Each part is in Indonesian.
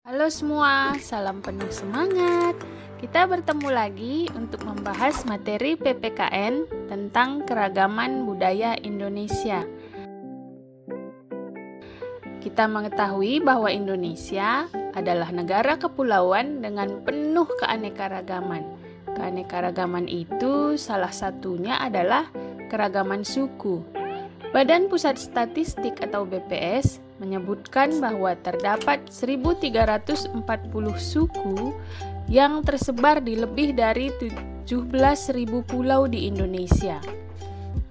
Halo semua, salam penuh semangat. Kita bertemu lagi untuk membahas materi PPKN tentang keragaman budaya Indonesia. Kita mengetahui bahwa Indonesia adalah negara kepulauan dengan penuh keanekaragaman. Keanekaragaman itu salah satunya adalah keragaman suku. Badan Pusat Statistik atau BPS menyebutkan bahwa terdapat 1.340 suku yang tersebar di lebih dari 17.000 pulau di Indonesia.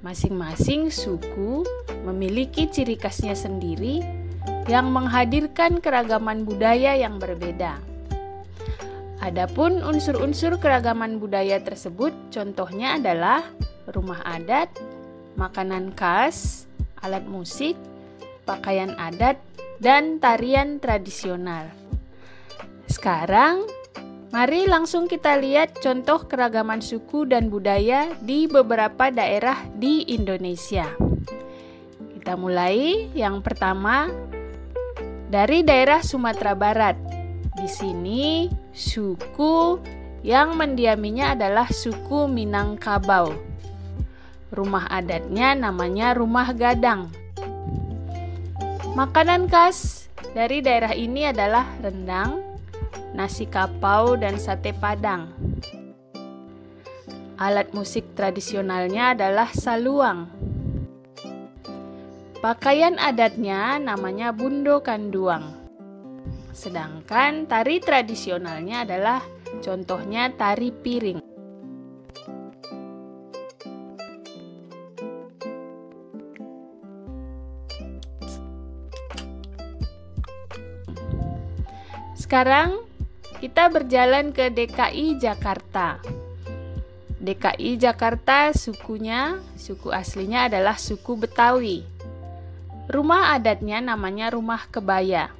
Masing-masing suku memiliki ciri khasnya sendiri yang menghadirkan keragaman budaya yang berbeda. Adapun unsur-unsur keragaman budaya tersebut contohnya adalah rumah adat, makanan khas, alat musik, pakaian adat, dan tarian tradisional. Sekarang, mari langsung kita lihat contoh keragaman suku dan budaya di beberapa daerah di Indonesia. Kita mulai yang pertama dari daerah Sumatera Barat. Di sini, suku yang mendiaminya adalah suku Minangkabau. Rumah adatnya namanya rumah gadang. Makanan khas dari daerah ini adalah rendang, nasi kapau, dan sate padang. Alat musik tradisionalnya adalah saluang. Pakaian adatnya namanya bundo kanduang. Sedangkan tari tradisionalnya adalah contohnya tari piring. Sekarang kita berjalan ke DKI Jakarta. DKI Jakarta suku aslinya adalah suku Betawi. Rumah adatnya namanya rumah kebaya.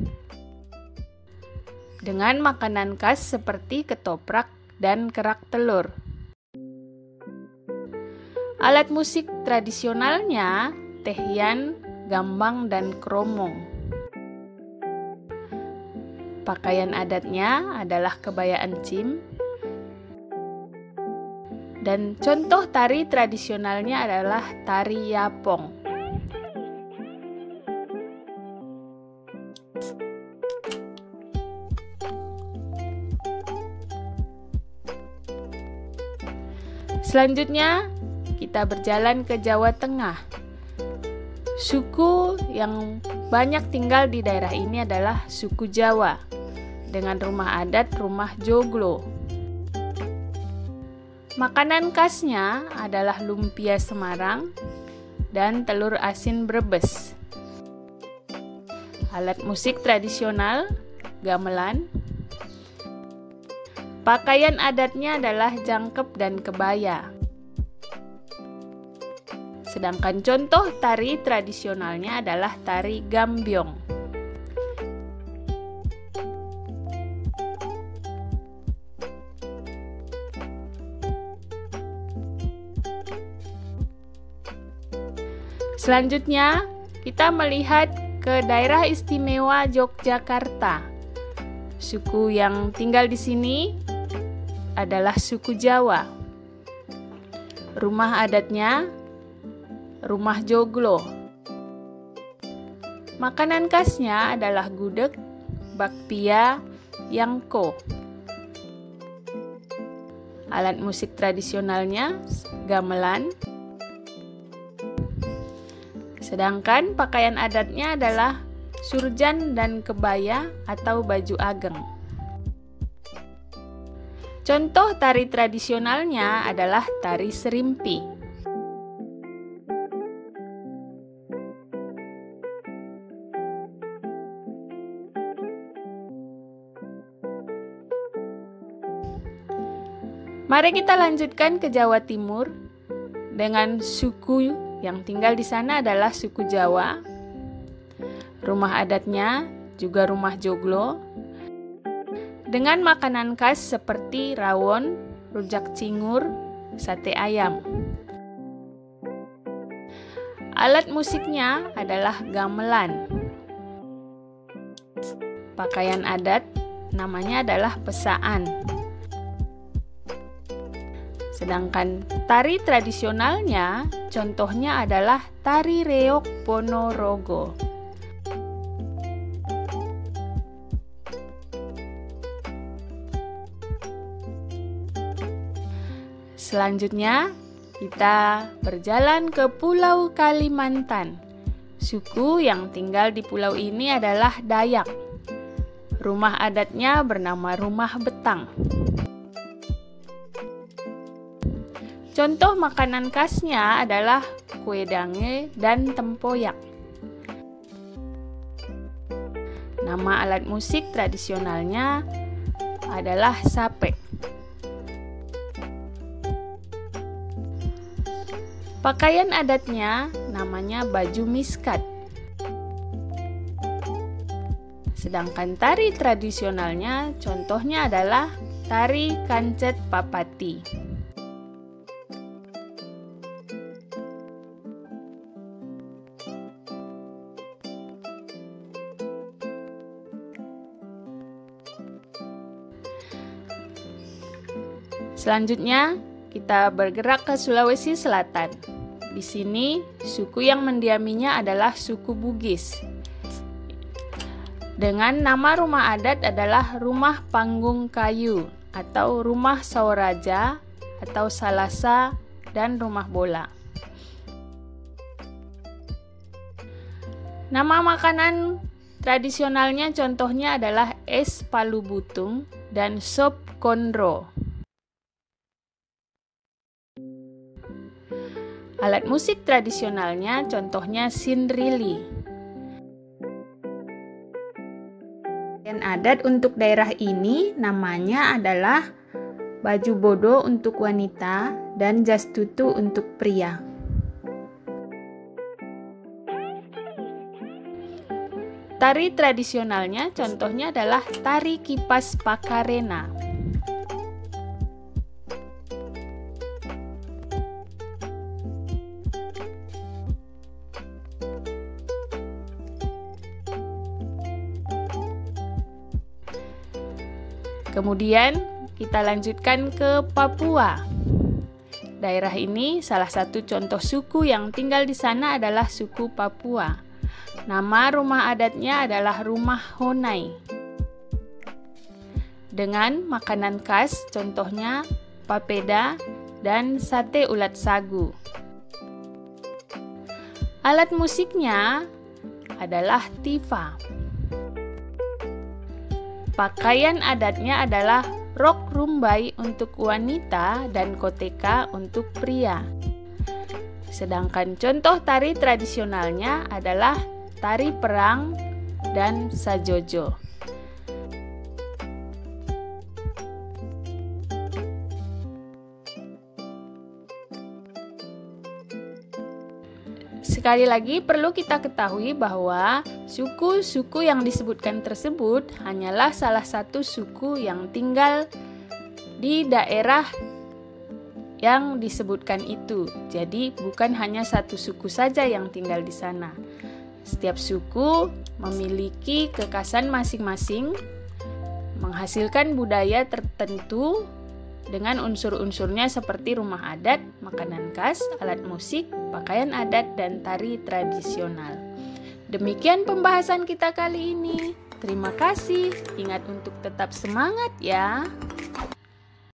Dengan makanan khas seperti ketoprak dan kerak telur. Alat musik tradisionalnya tehian, gambang, dan kromong. Pakaian adatnya adalah kebaya encim. Dan contoh tari tradisionalnya adalah tari yapong. Selanjutnya, kita berjalan ke Jawa Tengah. Suku yang banyak tinggal di daerah ini adalah suku Jawa, dengan rumah adat rumah joglo. Makanan khasnya adalah lumpia Semarang dan telur asin Brebes. Alat musik tradisional gamelan. Pakaian adatnya adalah jangkep dan kebaya. Sedangkan contoh tari tradisionalnya adalah tari gambyong. Selanjutnya, kita melihat ke daerah istimewa Yogyakarta. Suku yang tinggal di sini adalah suku Jawa. Rumah adatnya rumah joglo. Makanan khasnya adalah gudeg, bakpia, yangko. Alat musik tradisionalnya gamelan. Sedangkan pakaian adatnya adalah surjan dan kebaya atau baju ageng. Contoh tari tradisionalnya adalah tari serimpi. Mari kita lanjutkan ke Jawa Timur dengan suku yang tinggal di sana adalah suku Jawa. Rumah adatnya juga rumah joglo dengan makanan khas seperti rawon, rujak cingur, sate ayam. Alat musiknya adalah gamelan. Pakaian adat namanya adalah pesaan. Sedangkan tari tradisionalnya, contohnya adalah tari reog Ponorogo. Selanjutnya, kita berjalan ke Pulau Kalimantan. Suku yang tinggal di pulau ini adalah Dayak. Rumah adatnya bernama Rumah Betang. Contoh makanan khasnya adalah kue dange dan tempoyak. Nama alat musik tradisionalnya adalah sapek. Pakaian adatnya namanya baju miskat. Sedangkan tari tradisionalnya contohnya adalah tari kancet papati. Selanjutnya, kita bergerak ke Sulawesi Selatan. Di sini, suku yang mendiaminya adalah suku Bugis. Dengan nama rumah adat adalah Rumah Panggung Kayu atau Rumah Sauraja atau Salasa dan Rumah Bola. Nama makanan tradisionalnya contohnya adalah es palu butung dan sop konro. Alat musik tradisionalnya contohnya sindrili. Pakaian adat untuk daerah ini namanya adalah baju bodo untuk wanita dan jas tutu untuk pria. Tari tradisionalnya contohnya adalah tari kipas pakarena. Kemudian kita lanjutkan ke Papua. Daerah ini salah satu contoh suku yang tinggal di sana adalah suku Papua. Nama rumah adatnya adalah Rumah Honai. Dengan makanan khas contohnya papeda dan sate ulat sagu. Alat musiknya adalah tifa. Pakaian adatnya adalah rok rumbai untuk wanita dan koteka untuk pria. Sedangkan contoh tari tradisionalnya adalah tari perang dan sajojo. Sekali lagi perlu kita ketahui bahwa suku-suku yang disebutkan tersebut hanyalah salah satu suku yang tinggal di daerah yang disebutkan itu. Jadi bukan hanya satu suku saja yang tinggal di sana. Setiap suku memiliki kekhasan masing-masing, menghasilkan budaya tertentu dengan unsur-unsurnya seperti rumah adat, makanan khas, alat musik, pakaian adat, dan tari tradisional. Demikian pembahasan kita kali ini. Terima kasih. Ingat untuk tetap semangat ya.